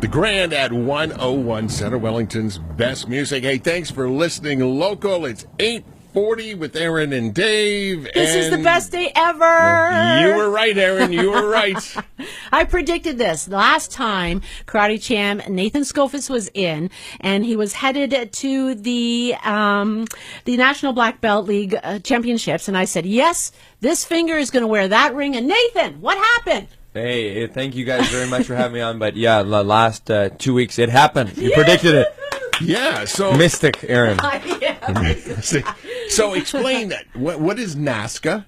The Grand at 101 Center, Wellington's best music. Hey, thanks for listening local. It's 8:40 with Aaron and Dave. This is the best day ever. You were right, Aaron. You were right. I predicted this last time karate champ Nathan Skoufis was in, and he was headed to the National Black Belt League Championships, and I said, yes, this finger is going to wear that ring. And Nathan, what happened? Hey, thank you guys very much for having me on. But yeah, the last 2 weeks, it happened. You predicted it. Yeah, so... Mystic, Aaron. So explain that. What is Nazca?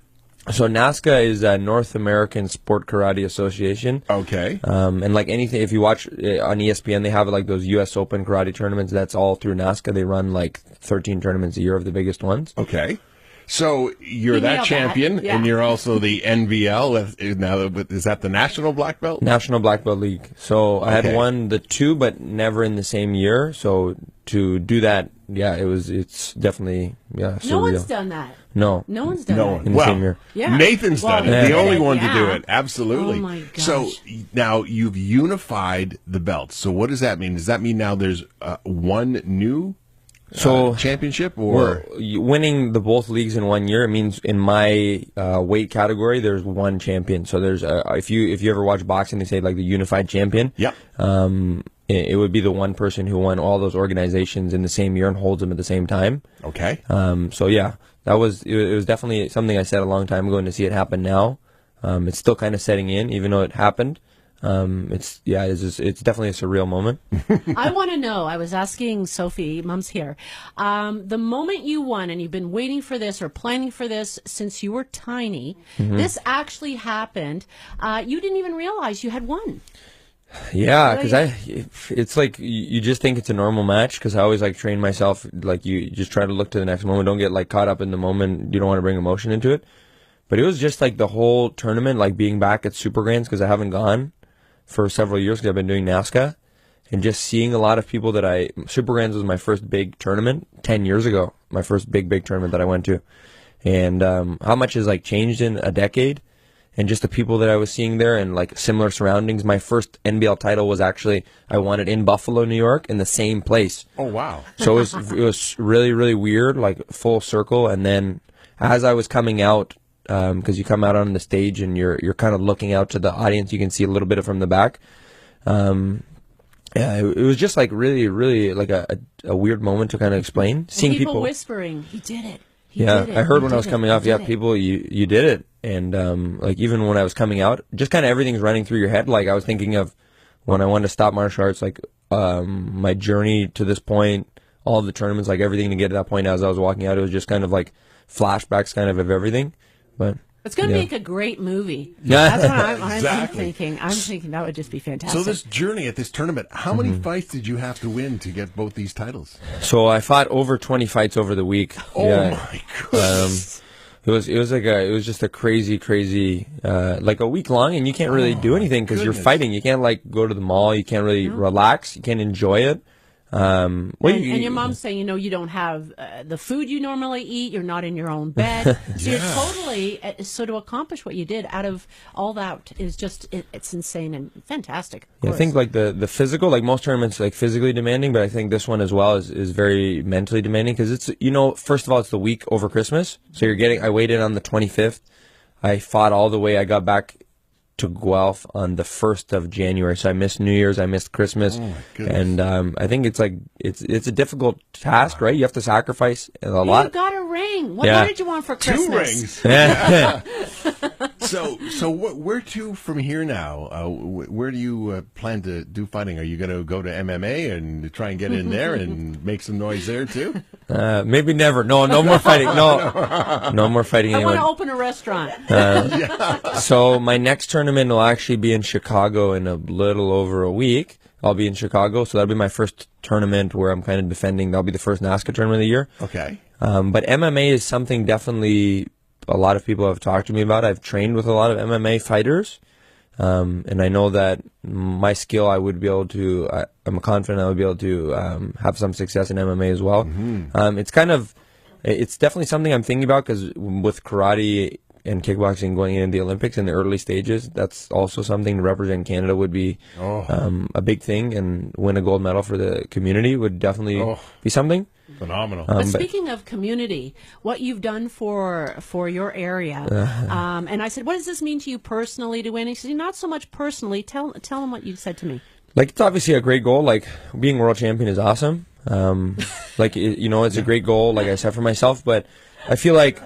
So Nazca is a North American Sport Karate Association. Okay. And like anything, if you watch on ESPN, they have like those U.S. Open karate tournaments. That's all through Nazca. They run like 13 tournaments a year of the biggest ones. Okay. So you're that champion, yeah. and you're also the NBL. Now, is that the National Black Belt? National Black Belt League. So I had won the two, but never in the same year. So to do that, yeah, it's definitely surreal. No one's done that. No one's done that. In the same year. Yeah. Nathan's done it. The only one to do it. Absolutely. Oh my gosh. So now you've unified the belts. So what does that mean? Does that mean now there's one new championship, or winning the both leagues in 1 year? It means in my weight category, there's one champion. So there's if you ever watch boxing, they say like the unified champion. Yeah. It would be the one person who won all those organizations in the same year and holds them at the same time. Okay. So yeah, it was definitely something I said a long time ago, and to see it happen now, it's still kind of setting in, even though it happened. It's definitely a surreal moment. I want to know, I was asking Sophie, Mom's here, the moment you won, and you've been waiting for this or planning for this since you were tiny, this actually happened, you didn't even realize you had won. Yeah, because it's like you just think it's a normal match, because I always like train myself, like you just try to look to the next moment, don't get like caught up in the moment, you don't want to bring emotion into it. But it was just like the whole tournament, like being back at Super Grands, because I haven't gone for several years because I've been doing Nazca, and just seeing a lot of people that Super Grands was my first big tournament 10 years ago, my first big tournament that I went to, and how much has like changed in a decade, and just the people that I was seeing there and like similar surroundings. My first NBL title was actually, I won it in Buffalo, New York, in the same place. Oh wow. So it was really, really weird, like full circle. And then as I was coming out, because you come out on the stage and you're kind of looking out to the audience, you can see a little bit from the back. Yeah, it was just like really, really like a weird moment to kind of explain. Seeing people whispering, "He did it." I heard when I was coming off, people, you did it. And like even when I was coming out, just kind of everything's running through your head. Like I was thinking of when I wanted to stop martial arts, like my journey to this point, all the tournaments, like everything to get to that point. As I was walking out, it was just kind of like flashbacks kind of everything. But it's going to make a great movie. Yeah. That's what I'm Exactly. thinking. I'm thinking that would just be fantastic. So this journey at this tournament, how many fights did you have to win to get both these titles? So I fought over 20 fights over the week. Oh my goodness. It was just a crazy like a week long, and you can't really do anything because you're fighting. You can't like go to the mall. You can't really relax. You can't enjoy it. And your mom's saying, you don't have the food you normally eat. You're not in your own bed. So you're totally, so to accomplish what you did out of all that is just, it's insane and fantastic. Yeah, I think like the physical, like most tournaments, like physically demanding, but I think this one as well is very mentally demanding, because it's, first of all, it's the week over Christmas. So I weighed in on the 25th. I fought all the way. I got back to Guelph on the 1st of January. So I missed New Year's, I missed Christmas. Oh my goodness. And I think it's like it's a difficult task, right? You have to sacrifice a lot. You got a ring. What did you want for Christmas? 2 rings. Yeah. So where to from here now? Where do you plan to do fighting? Are you going to go to MMA and try and get in there and make some noise there too? Maybe never. No more fighting. No more fighting. I want to open a restaurant. So my next tournament will actually be in Chicago in a little over a week. I'll be in Chicago, so that'll be my first tournament where I'm kind of defending. That'll be the first Nazca tournament of the year. Okay. But MMA is something definitely a lot of people have talked to me about. I've trained with a lot of MMA fighters, and I know that my skill, I would be able to, I'm confident I would be able to have some success in MMA as well. It's definitely something I'm thinking about, because with karate and kickboxing going into the Olympics in the early stages. That's also something to represent Canada would be a big thing, and win a gold medal for the community would definitely be something. Phenomenal. But speaking of community, what you've done for your area, and I said, what does this mean to you personally to win? He said, not so much personally. Tell him what you said to me. Like, it's obviously a great goal. Like, being world champion is awesome. Like, it's a great goal, like I said, for myself. But I feel like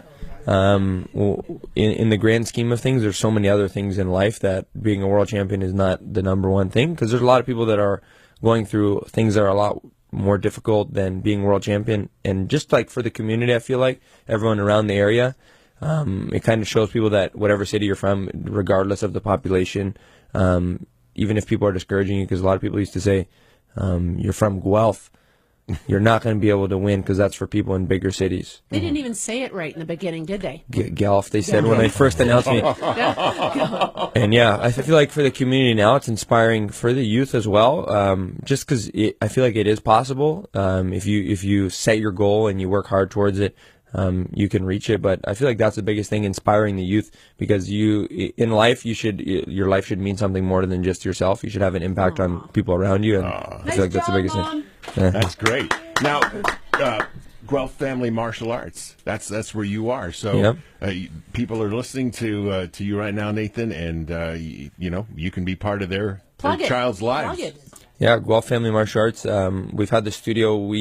in the grand scheme of things, there's so many other things in life that being a world champion is not the number one thing. Because there's a lot of people that are going through things that are a lot more difficult than being world champion. And just like for the community, I feel like everyone around the area, it kind of shows people that whatever city you're from, regardless of the population, even if people are discouraging you, because a lot of people used to say, you're from Guelph, you're not going to be able to win because that's for people in bigger cities. They didn't even say it right in the beginning, did they? Guelph, they said when they first announced me. And yeah, I feel like for the community now, it's inspiring for the youth as well. Just because I feel like it is possible. If you set your goal and you work hard towards it, you can reach it. But I feel like that's the biggest thing, inspiring the youth, because in life your life should mean something more than just yourself. You should have an impact on people around you, and I feel like that's the biggest thing. That's great. Now, Guelph Family Martial Arts. That's where you are. So people are listening to you right now, Nathan, and you can be part of their child's lives. Yeah, Guelph Family Martial Arts. We've had the studio.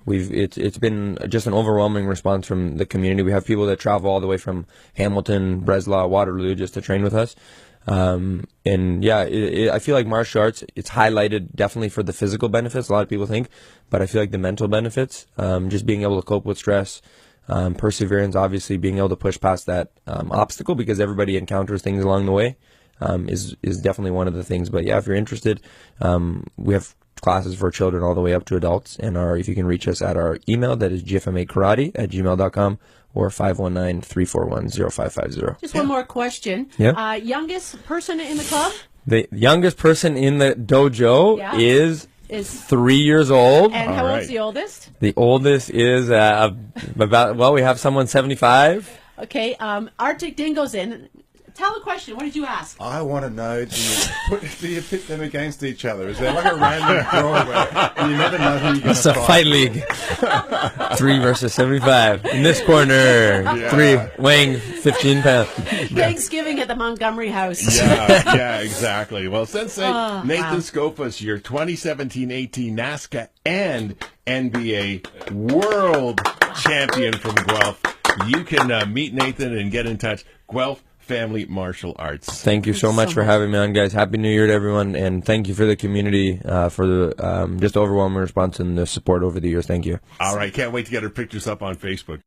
It's been just an overwhelming response from the community. We have people that travel all the way from Hamilton, Breslau, Waterloo just to train with us. And yeah, I feel like martial arts, it's highlighted definitely for the physical benefits, a lot of people think, but I feel like the mental benefits, just being able to cope with stress, perseverance, obviously being able to push past that obstacle, because everybody encounters things along the way, is definitely one of the things. But yeah, if you're interested, we have classes for children all the way up to adults, and if you can reach us at our email, that is gfmakarate@gmail.com, or 519-341-0550. Just one more question. Yeah. Youngest person in the club? The youngest person in the dojo is 3 years old. And how old's the oldest? The oldest is we have someone 75. Okay, Arctic Dingo's in. Tell the question. What did you ask? I want to know, do you pit them against each other? Is there like a random draw where you never know who you're going to fight? It's a fight league. 3 versus 75. In this corner, 3 weighing 15 pounds. Thanksgiving at the Montgomery House. Yeah, exactly. Well, Sensei Nathan Skoufis, your 2017-18 Nazca and NBA World Champion from Guelph. You can meet Nathan and get in touch. Guelph Family Martial Arts. Thank you so much for having me on, guys. Happy New Year to everyone, and thank you for the community for the just overwhelming response and the support over the years. Thank you. All right, can't wait to get our pictures up on Facebook.